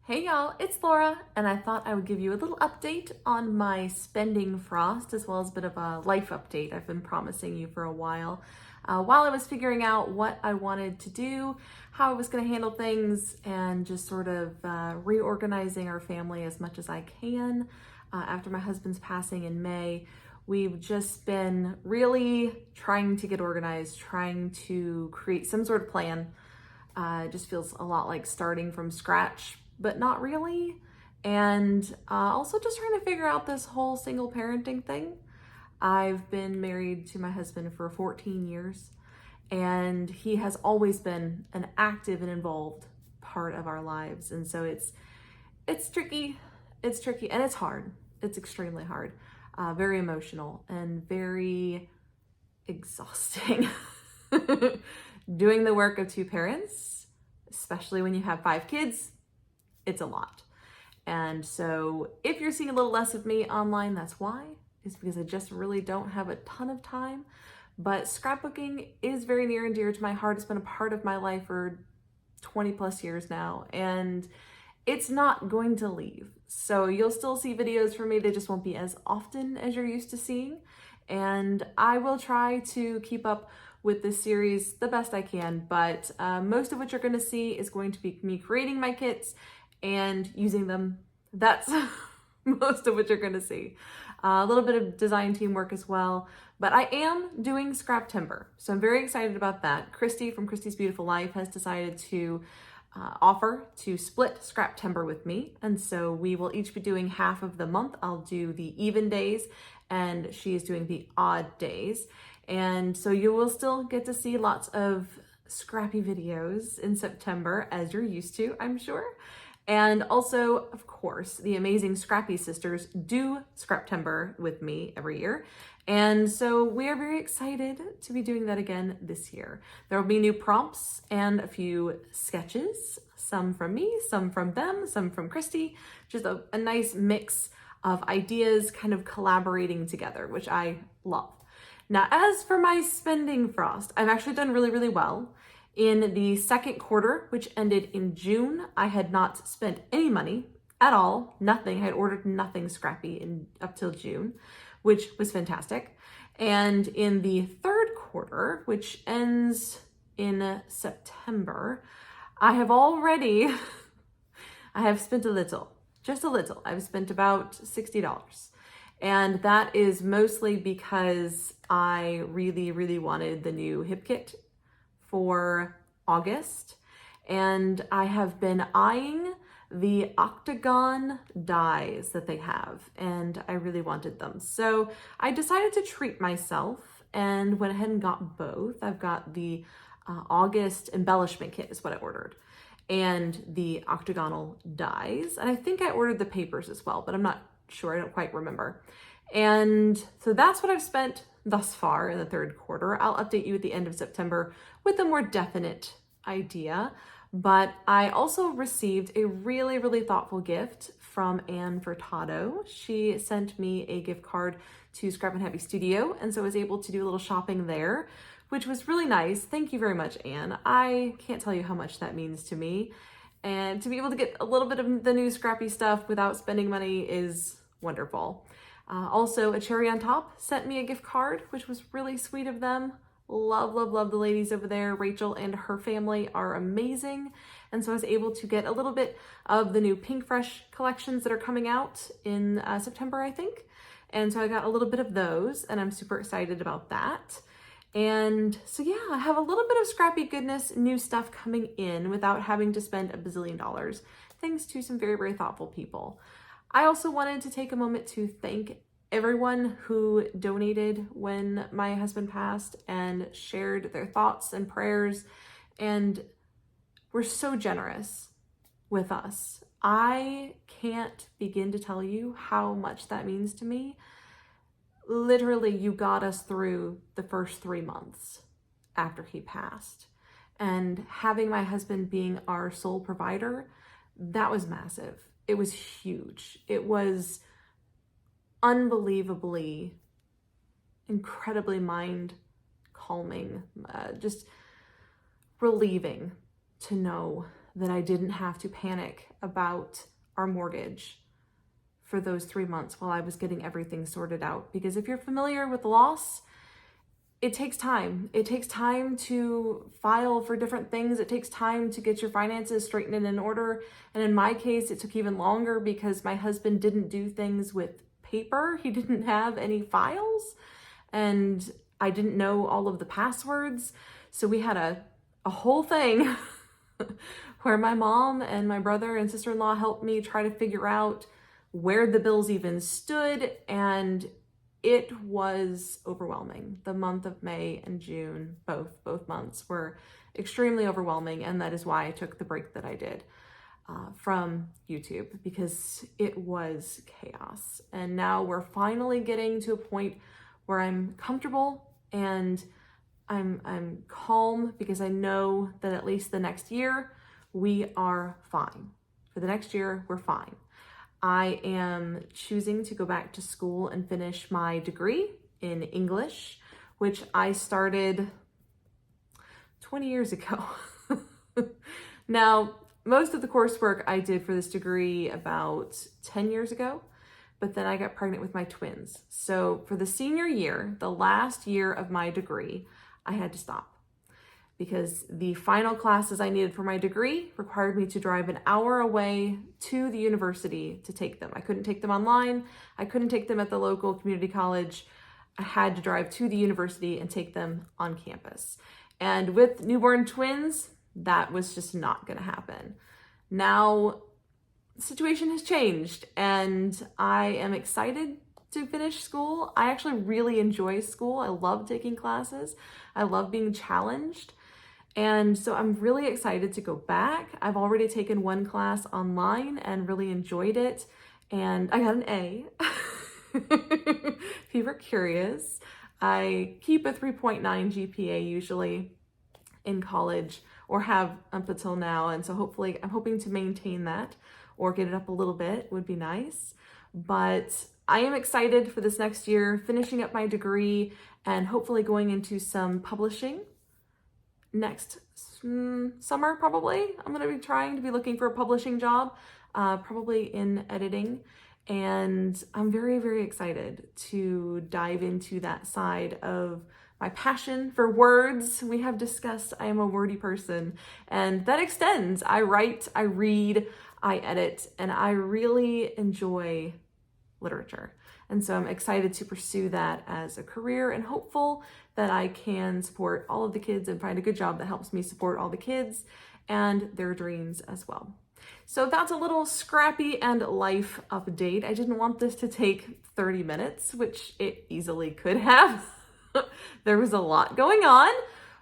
Hey y'all, it's Laura, and I thought I would give you a little update on my spending frost as well as a bit of a life update I've been promising you for a while. While I was figuring out what I wanted to do, how I was going to handle things, and just sort of reorganizing our family as much as I can after my husband's passing in May. We've just been really trying to get organized, trying to create some sort of plan. It just feels a lot like starting from scratch, but not really. And also just trying to figure out this whole single parenting thing. I've been married to my husband for 14 years, and he has always been an active and involved part of our lives. And so it's tricky, and it's hard. It's extremely hard, very emotional and very exhausting. Doing the work of two parents, especially when you have 5 kids, it's a lot. And so if you're seeing a little less of me online, that's why. It's because I just really don't have a ton of time. But scrapbooking is very near and dear to my heart. It's been a part of my life for 20 plus years now, and it's not going to leave. So you'll still see videos from me. They just won't be as often as you're used to seeing. And I will try to keep up with this series the best I can, but most of what you're going to see is going to be me creating my kits and using them. That's most of what you're going to see. A little bit of design teamwork as well, but I am doing scrap timber, so I'm very excited about that. Christy from Christy's Beautiful Life has decided to offer to split scrap timber with me, and so we will each be doing half of the month. I'll do the even days and she is doing the odd days, and so you will still get to see lots of scrappy videos in September, as you're used to, I'm sure. And also, of course, the amazing Scrappy sisters do scrap timber with me every year. And so we are very excited to be doing that again this year. There will be new prompts and a few sketches, some from me, some from them, some from Christy, just a nice mix of ideas kind of collaborating together, which I love. Now, as for my spending frost, I've actually done really, really well. In the second quarter, which ended in June, I had not spent any money at all, nothing. I had ordered nothing scrappy up till June, which was fantastic. And in the third quarter, which ends in September, I have spent a little, just a little. I've spent about $60. And that is mostly because I really, really wanted the new hip kit for August, and I have been eyeing the octagon dies that they have, and I really wanted them. So I decided to treat myself and went ahead and got both. I've got the August embellishment kit is what I ordered, and the octagonal dies, and I think I ordered the papers as well, but I'm not sure, I don't quite remember. And so that's what I've spent thus far in the third quarter. I'll update you at the end of September with a more definite idea. But I also received a really, really thoughtful gift from Anne Furtado. She sent me a gift card to Scrap and Heavy Studio, and so I was able to do a little shopping there, which was really nice. Thank you very much, Anne. I can't tell you how much that means to me. And to be able to get a little bit of the new scrappy stuff without spending money is wonderful. Also, a cherry on top sent me a gift card, which was really sweet of them. Love, love, love the ladies over there. Rachel and her family are amazing. And so I was able to get a little bit of the new Pink Fresh collections that are coming out in September, I think. And so I got a little bit of those, and I'm super excited about that. And so yeah, I have a little bit of scrappy goodness, new stuff coming in without having to spend $1 billion, thanks to some very, very thoughtful people. I also wanted to take a moment to thank everyone who donated when my husband passed and shared their thoughts and prayers, and were so generous with us. I can't begin to tell you how much that means to me. Literally, you got us through the first 3 months after he passed. And having my husband being our sole provider, that was massive. It was huge. It was unbelievably, incredibly mind calming, just relieving to know that I didn't have to panic about our mortgage for those 3 months while I was getting everything sorted out. Because if you're familiar with loss, it takes time. It takes time to file for different things. It takes time to get your finances straightened and in order. And in my case, it took even longer because my husband didn't do things with paper. He didn't have any files, and I didn't know all of the passwords. So we had a whole thing where my mom and my brother and sister-in-law helped me try to figure out where the bills even stood, and it was overwhelming. The month of May and June, both months were extremely overwhelming, and that is why I took the break that I did from YouTube, because it was chaos. And now we're finally getting to a point where I'm comfortable and I'm calm, because I know that at least the next year we are fine. For the next year, we're fine. I am choosing to go back to school and finish my degree in English, which I started 20 years ago. Now, most of the coursework I did for this degree about 10 years ago, but then I got pregnant with my twins. So for the senior year, the last year of my degree, I had to stop, because the final classes I needed for my degree required me to drive an hour away to the university to take them. I couldn't take them online. I couldn't take them at the local community college. I had to drive to the university and take them on campus. And with newborn twins, that was just not gonna happen. Now, the situation has changed, and I am excited to finish school. I actually really enjoy school. I love taking classes. I love being challenged. And so I'm really excited to go back. I've already taken one class online and really enjoyed it, and I got an A. If you were curious, I keep a 3.9 GPA usually in college, or have up until now. And so hopefully I'm hoping to maintain that or get it up a little bit would be nice. But I am excited for this next year, finishing up my degree and hopefully going into some publishing next summer, probably. I'm going to be trying to be looking for a publishing job, probably in editing. And I'm very, very excited to dive into that side of my passion for words. We have discussed I am a wordy person, and that extends. I write, I read, I edit, and I really enjoy literature. And so I'm excited to pursue that as a career, and hopeful that I can support all of the kids and find a good job that helps me support all the kids and their dreams as well. So that's a little scrappy and life update. I didn't want this to take 30 minutes, which it easily could have. There was a lot going on,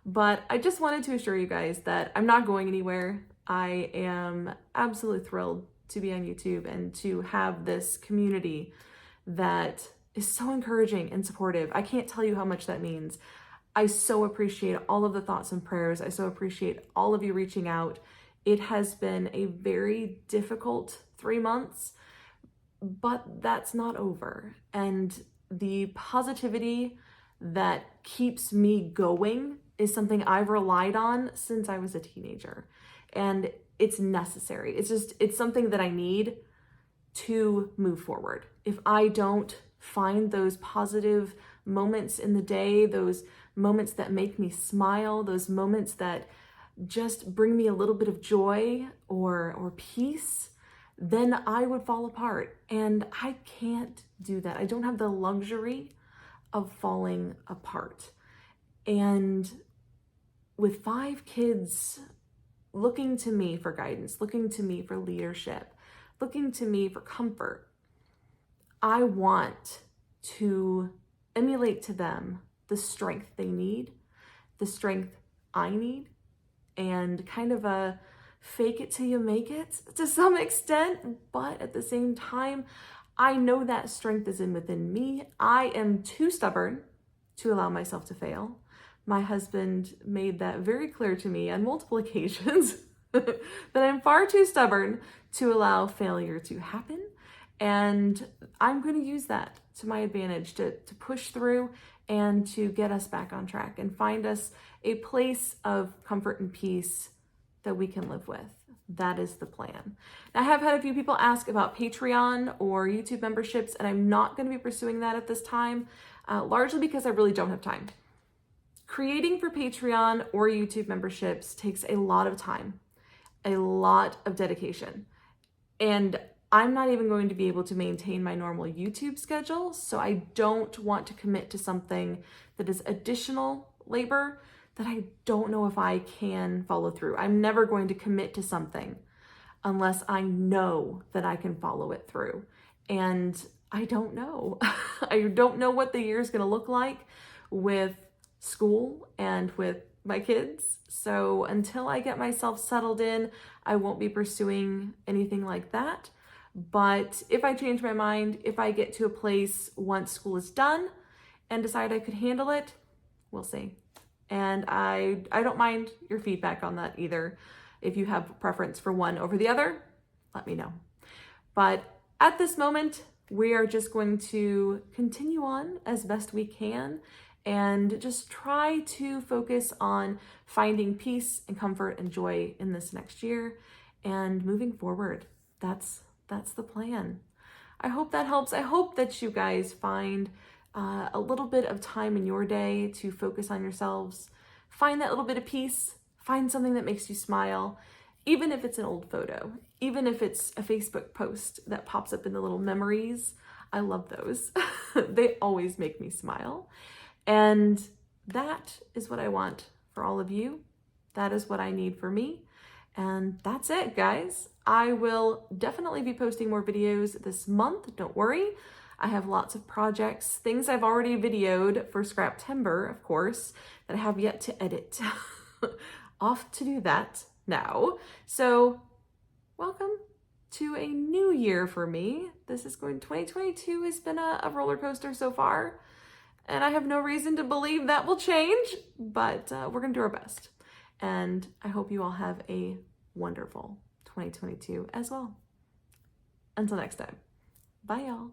but I just wanted to assure you guys that I'm not going anywhere. I am absolutely thrilled to be on YouTube and to have this community that is so encouraging and supportive. I can't tell you how much that means. I so appreciate all of the thoughts and prayers. I so appreciate all of you reaching out. It has been a very difficult 3 months, but that's not over. And the positivity that keeps me going is something I've relied on since I was a teenager. And it's necessary. It's something that I need to move forward. If I don't find those positive moments in the day, those moments that make me smile, those moments that just bring me a little bit of joy or peace, then I would fall apart. And I can't do that. I don't have the luxury of falling apart. And with 5 kids looking to me for guidance, looking to me for leadership, looking to me for comfort, I want to emulate to them the strength they need, the strength I need, and kind of a fake it till you make it to some extent. But at the same time, I know that strength is within me. I am too stubborn to allow myself to fail. My husband made that very clear to me on multiple occasions, that I'm far too stubborn to allow failure to happen. And I'm going to use that to my advantage to push through and to get us back on track and find us a place of comfort and peace that we can live with. That is the plan. Now, I have had a few people ask about Patreon or YouTube memberships, and I'm not going to be pursuing that at this time, largely because I really don't have time. Creating for Patreon or YouTube memberships takes a lot of time, a lot of dedication, and I'm not even going to be able to maintain my normal YouTube schedule, so I don't want to commit to something that is additional labor that I don't know if I can follow through. I'm never going to commit to something unless I know that I can follow it through. And I don't know. I don't know what the year is going to look like with school and with my kids. So until I get myself settled in, I won't be pursuing anything like that. But if I change my mind, if I get to a place once school is done and decide I could handle it, we'll see. And I don't mind your feedback on that either. If you have a preference for one over the other, let me know. But at this moment, we are just going to continue on as best we can and just try to focus on finding peace and comfort and joy in this next year and moving forward. That's the plan. I hope that helps. I hope that you guys find a little bit of time in your day to focus on yourselves. Find that little bit of peace. Find something that makes you smile, even if it's an old photo, even if it's a Facebook post that pops up in the little memories. I love those. They always make me smile. And that is what I want for all of you. That is what I need for me. And that's it, guys. I will definitely be posting more videos this month. Don't worry. I have lots of projects, things I've already videoed for Scraptember, of course, that I have yet to edit. Off to do that now. So welcome to a new year for me. 2022 has been a roller coaster so far, and I have no reason to believe that will change, but we're gonna do our best. And I hope you all have a wonderful 2022 as well. Until next time, bye y'all.